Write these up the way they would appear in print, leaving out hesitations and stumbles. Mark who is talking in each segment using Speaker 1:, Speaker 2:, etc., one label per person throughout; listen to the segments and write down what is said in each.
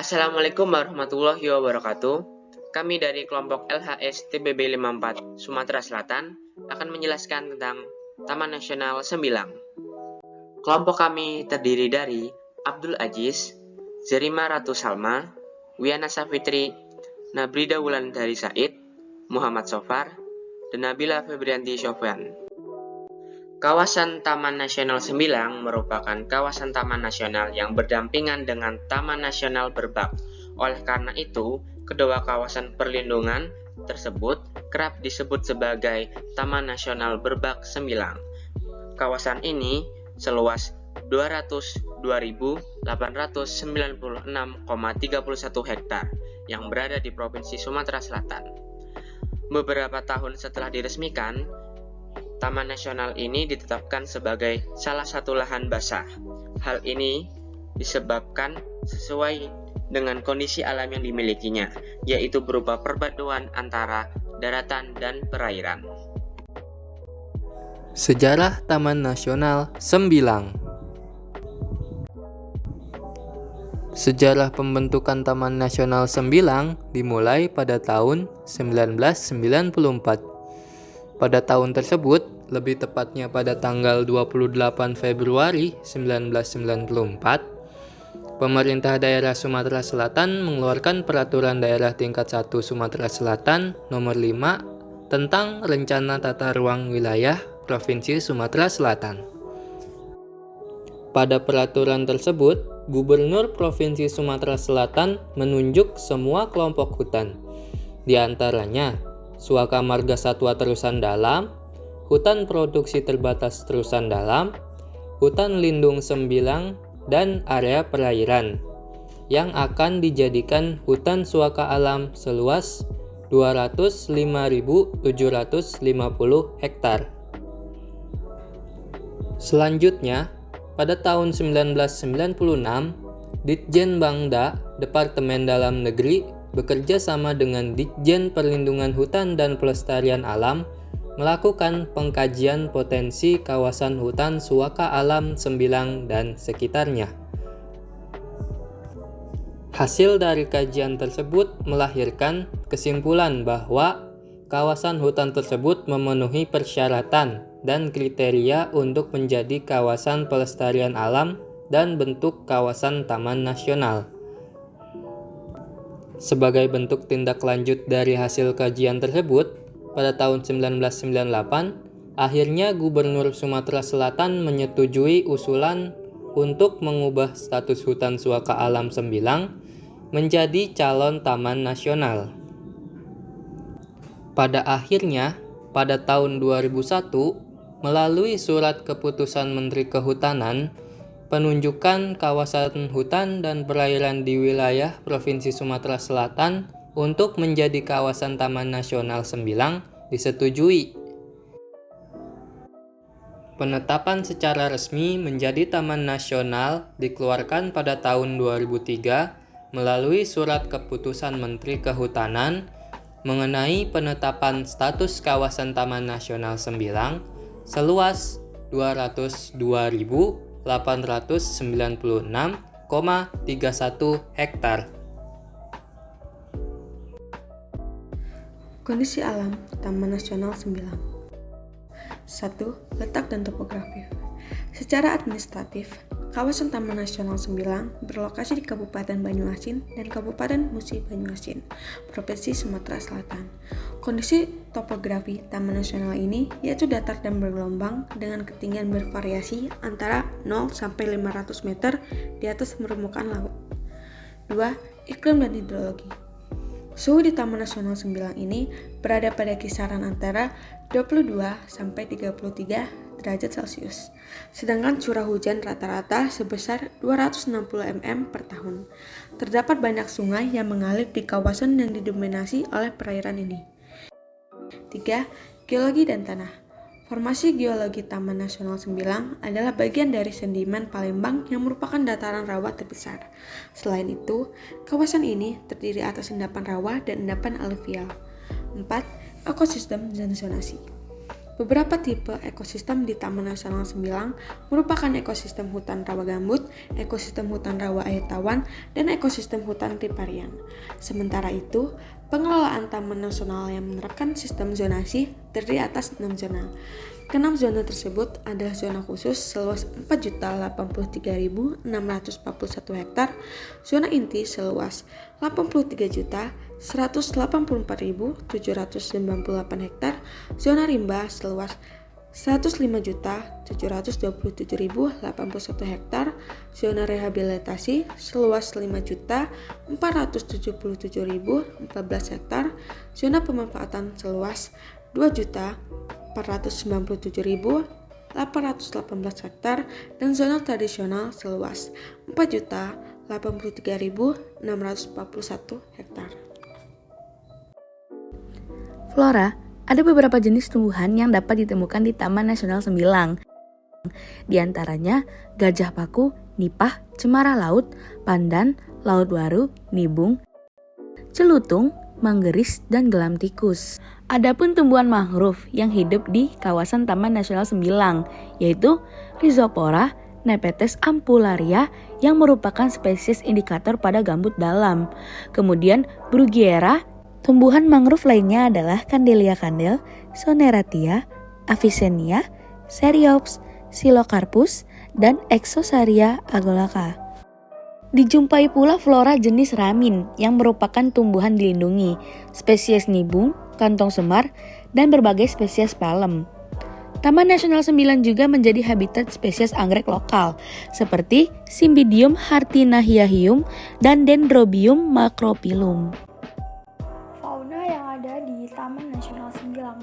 Speaker 1: Assalamualaikum warahmatullahi wabarakatuh. Kami dari kelompok LHS TBB 54 Sumatera Selatan akan menjelaskan tentang Taman Nasional Sembilang. Kelompok kami terdiri dari Abdul Aziz, Zerima Ratu Salma, Wiana Safitri, Nabrida Wulandari Said, Muhammad Sofar, dan Nabila Febrianti Sofyan. Kawasan Taman Nasional Sembilang merupakan kawasan taman nasional yang berdampingan dengan Taman Nasional Berbak. Oleh karena itu, kedua kawasan perlindungan tersebut kerap disebut sebagai Taman Nasional Berbak Sembilang. Kawasan ini seluas 202.896,31 hektar yang berada di Provinsi Sumatera Selatan. Beberapa tahun setelah diresmikan, Taman Nasional ini ditetapkan sebagai salah satu lahan basah. Hal ini disebabkan sesuai dengan kondisi alam yang dimilikinya, yaitu berupa perpaduan antara daratan dan perairan.
Speaker 2: Sejarah Taman Nasional Sembilang. Sejarah pembentukan Taman Nasional Sembilang dimulai pada tahun 1994. Pada tahun tersebut, lebih tepatnya pada tanggal 28 Februari 1994, pemerintah daerah Sumatera Selatan mengeluarkan peraturan daerah tingkat 1 Sumatera Selatan nomor 5 tentang rencana tata ruang wilayah Provinsi Sumatera Selatan. Pada peraturan tersebut, Gubernur Provinsi Sumatera Selatan menunjuk semua kelompok hutan, di antaranya Suaka Marga Satwa Terusan Dalam, Hutan Produksi Terbatas Terusan Dalam, Hutan Lindung Sembilang, dan area perairan yang akan dijadikan hutan suaka alam seluas 205.750 hektar. Selanjutnya, pada tahun 1996, Ditjen Bangda, Departemen Dalam Negeri, bekerja sama dengan Ditjen Perlindungan Hutan dan Pelestarian Alam melakukan pengkajian potensi kawasan hutan suaka alam Sembilang dan sekitarnya. Hasil dari kajian tersebut melahirkan kesimpulan bahwa kawasan hutan tersebut memenuhi persyaratan dan kriteria untuk menjadi kawasan pelestarian alam dan bentuk kawasan taman nasional. Sebagai bentuk tindak lanjut dari hasil kajian tersebut, pada tahun 1998, akhirnya Gubernur Sumatera Selatan menyetujui usulan untuk mengubah status hutan suaka alam Sembilang menjadi calon taman nasional. Pada akhirnya, pada tahun 2001, melalui surat keputusan Menteri Kehutanan, penunjukan kawasan hutan dan perairan di wilayah Provinsi Sumatera Selatan untuk menjadi kawasan Taman Nasional Sembilang disetujui. Penetapan secara resmi menjadi Taman Nasional dikeluarkan pada tahun 2003 melalui surat keputusan Menteri Kehutanan mengenai penetapan status kawasan Taman Nasional Sembilang seluas 202.896,31 hektar.
Speaker 3: Kondisi alam Taman Nasional Sembilang. 1. Letak dan topografi. Secara administratif, kawasan Taman Nasional Sembilang berlokasi di Kabupaten Banyuasin dan Kabupaten Musi Banyuasin, Provinsi Sumatera Selatan. Kondisi topografi Taman Nasional ini yaitu datar dan bergelombang dengan ketinggian bervariasi antara 0 sampai 500 meter di atas permukaan laut. 2. Iklim dan hidrologi. Suhu di Taman Nasional Sembilang ini berada pada kisaran antara 22 sampai 33 derajat Celcius. Sedangkan curah hujan rata-rata sebesar 260 mm per tahun. Terdapat banyak sungai yang mengalir di kawasan yang didominasi oleh perairan ini. 3. Geologi dan tanah. Formasi geologi Taman Nasional Sembilang adalah bagian dari sedimen Palembang yang merupakan dataran rawa terbesar. Selain itu, kawasan ini terdiri atas endapan rawa dan endapan aluvial. 4. Ekosistem dan zonasi. Beberapa tipe ekosistem di Taman Nasional Sembilang merupakan ekosistem hutan rawa gambut, ekosistem hutan rawa air tawar, dan ekosistem hutan riparian. Sementara itu, pengelolaan Taman Nasional yang menerapkan sistem zonasi terdiri atas 6 zona. Keenam zona tersebut adalah zona khusus seluas 4.083.641 hektar, zona inti seluas 83.184.798 hektar, zona rimba seluas 105.727.081 hektar, zona rehabilitasi seluas 5.477.014 hektar, zona pemanfaatan seluas 2.497.818 hektar, dan zona tradisional seluas 4.083.641 hektar.
Speaker 4: Flora, ada beberapa jenis tumbuhan yang dapat ditemukan di Taman Nasional Sembilang. Di antaranya gajah paku, nipah, cemara laut, pandan, laut waru, nibung, celutung, manggeris, dan gelam tikus. Adapun tumbuhan mangrove yang hidup di kawasan Taman Nasional Sembilang, yaitu Rhizopora, Nepenthes ampullaria yang merupakan spesies indikator pada gambut dalam. Kemudian Bruguiera. Tumbuhan mangrove lainnya adalah Candelia candel, Soneratia, Avicennia, Seriops, Silocarpus, dan Exosaria agolaca. Dijumpai pula flora jenis ramin yang merupakan tumbuhan dilindungi, spesies nibung, kantong semar, dan berbagai spesies palem. Taman Nasional Sembilang juga menjadi habitat spesies anggrek lokal seperti Cymbidium hartinahiahium dan Dendrobium macrophyllum.
Speaker 5: Fauna yang ada di Taman Nasional Sembilang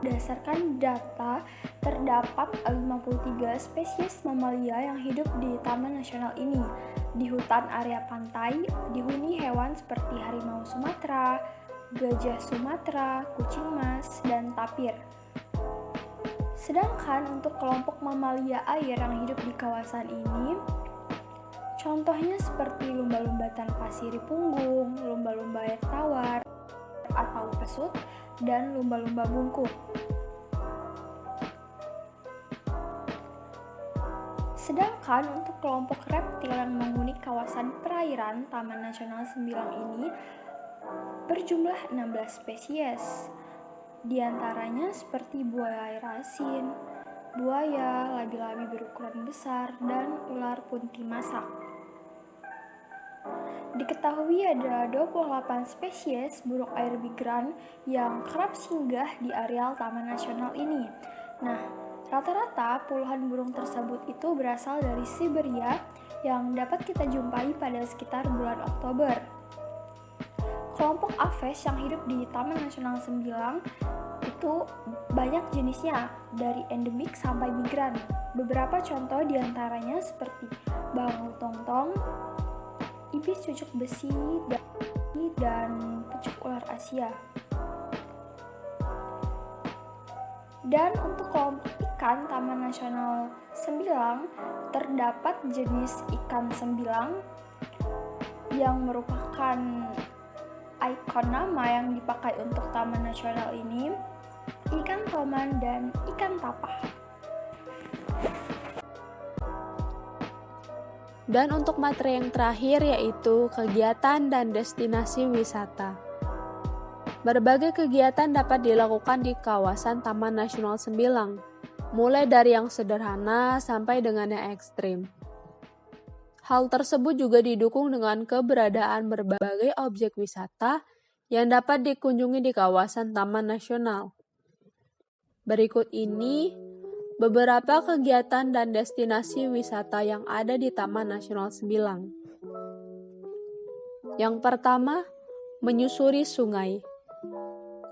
Speaker 5: berdasarkan data terdapat 53 spesies mamalia yang hidup di Taman Nasional ini. Di hutan area pantai dihuni hewan seperti harimau Sumatera, gajah Sumatera, kucing mas, dan tapir. Sedangkan untuk kelompok mamalia air yang hidup di kawasan ini, contohnya seperti lumba-lumba tanpa sirip punggung, lumba-lumba air tawar atau pesut, dan lumba-lumba bungkuk. Sedangkan untuk kelompok reptil yang menghuni kawasan perairan Taman Nasional Sembilang ini berjumlah 16 spesies. Di antaranya seperti buaya air asin, buaya, labi-labi berukuran besar, dan ular punti masak. Diketahui ada 28 spesies burung air migran yang kerap singgah di areal Taman Nasional ini. Nah, rata-rata puluhan burung tersebut itu berasal dari Siberia yang dapat kita jumpai pada sekitar bulan Oktober. Kelompok aves yang hidup di Taman Nasional Sembilang itu banyak jenisnya, dari endemik sampai migran. Beberapa contoh diantaranya seperti bangau tongtong, ibis cucuk besi, dan pucuk ular Asia. Dan untuk kelompok ikan Taman Nasional Sembilang, terdapat jenis ikan sembilang yang merupakan ikon nama yang dipakai untuk Taman Nasional ini, ikan toman dan ikan tapah.
Speaker 6: Dan untuk materi yang terakhir yaitu kegiatan dan destinasi wisata. Berbagai kegiatan dapat dilakukan di kawasan Taman Nasional Sembilang, mulai dari yang sederhana sampai dengan yang ekstrim. Hal tersebut juga didukung dengan keberadaan berbagai objek wisata yang dapat dikunjungi di kawasan Taman Nasional. Berikut ini beberapa kegiatan dan destinasi wisata yang ada di Taman Nasional Sembilang. Yang pertama, menyusuri sungai.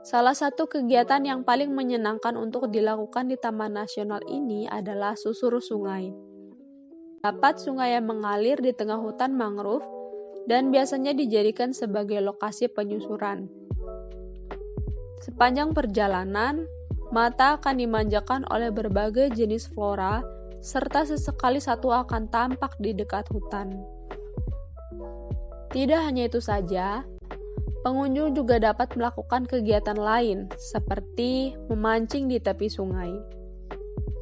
Speaker 6: Salah satu kegiatan yang paling menyenangkan untuk dilakukan di Taman Nasional ini adalah susur sungai. Terdapat sungai yang mengalir di tengah hutan mangrove dan biasanya dijadikan sebagai lokasi penyusuran. Sepanjang perjalanan, mata akan dimanjakan oleh berbagai jenis flora, serta sesekali satu akan tampak di dekat hutan. Tidak hanya itu saja, Pengunjung juga dapat melakukan kegiatan lain, seperti memancing di tepi sungai.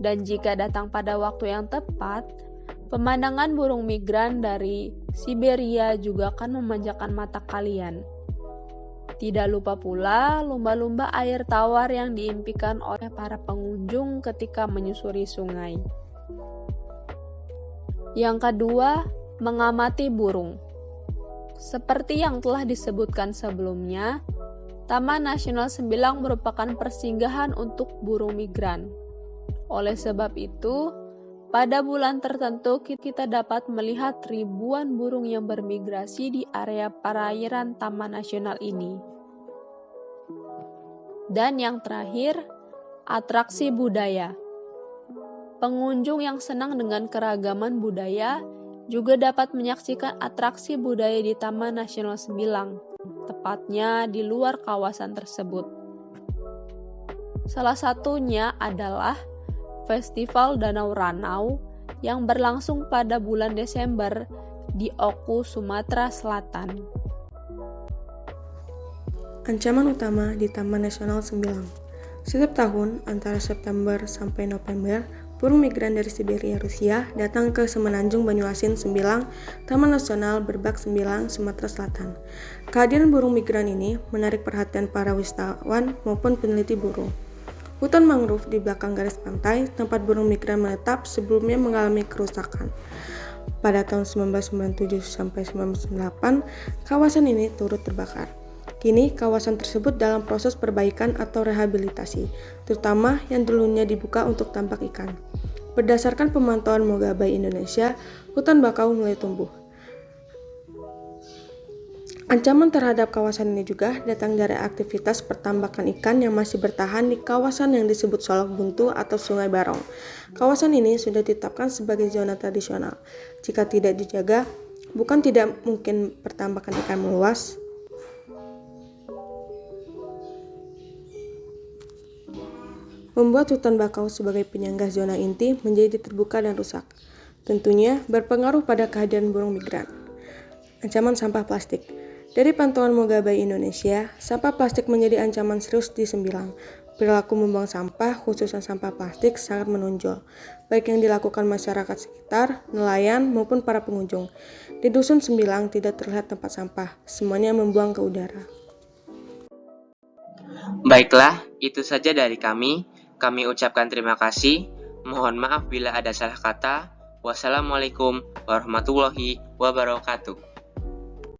Speaker 6: Dan jika datang pada waktu yang tepat, pemandangan burung migran dari Siberia juga akan memanjakan mata kalian. Tidak lupa pula lumba-lumba air tawar yang diimpikan oleh para pengunjung ketika menyusuri sungai. Yang kedua, mengamati burung. Seperti yang telah disebutkan sebelumnya, Taman Nasional Sembilang merupakan persinggahan untuk burung migran. Oleh sebab itu, pada bulan tertentu kita dapat melihat ribuan burung yang bermigrasi di area perairan Taman Nasional ini. Dan yang terakhir, atraksi budaya. Pengunjung yang senang dengan keragaman budaya juga dapat menyaksikan atraksi budaya di Taman Nasional Sembilang, tepatnya di luar kawasan tersebut. Salah satunya adalah Festival Danau Ranau yang berlangsung pada bulan Desember di Oku, Sumatera Selatan.
Speaker 3: Ancaman utama di Taman Nasional Sembilang. Setiap tahun, antara September sampai November, burung migran dari Siberia, Rusia datang ke Semenanjung Banyuasin Sembilang, Taman Nasional Berbak Sembilang, Sumatera Selatan. Kehadiran burung migran ini menarik perhatian para wisatawan maupun peneliti burung. Hutan mangrove di belakang garis pantai, tempat burung migran menetap, sebelumnya mengalami kerusakan. Pada tahun 1997 sampai 1998, kawasan ini turut terbakar. Kini, kawasan tersebut dalam proses perbaikan atau rehabilitasi, terutama yang dulunya dibuka untuk tambak ikan. Berdasarkan pemantauan Mogabai Indonesia, hutan bakau mulai tumbuh. Ancaman terhadap kawasan ini juga datang dari aktivitas pertambakan ikan yang masih bertahan di kawasan yang disebut Solok Buntu atau Sungai Barong. Kawasan ini sudah ditetapkan sebagai zona tradisional. Jika tidak dijaga, bukan tidak mungkin pertambakan ikan meluas, membuat hutan bakau sebagai penyangga zona inti menjadi terbuka dan rusak. Tentunya berpengaruh pada kehadiran burung migran. Ancaman sampah plastik. Dari pantauan Mogabai Indonesia, sampah plastik menjadi ancaman serius di Sembilang. Perilaku membuang sampah, khususnya sampah plastik, sangat menonjol, baik yang dilakukan masyarakat sekitar, nelayan, maupun para pengunjung. Di Dusun Sembilang tidak terlihat tempat sampah, semuanya membuang ke udara.
Speaker 1: Baiklah, itu saja dari kami. Kami ucapkan terima kasih. Mohon maaf bila ada salah kata. Wassalamualaikum warahmatullahi wabarakatuh.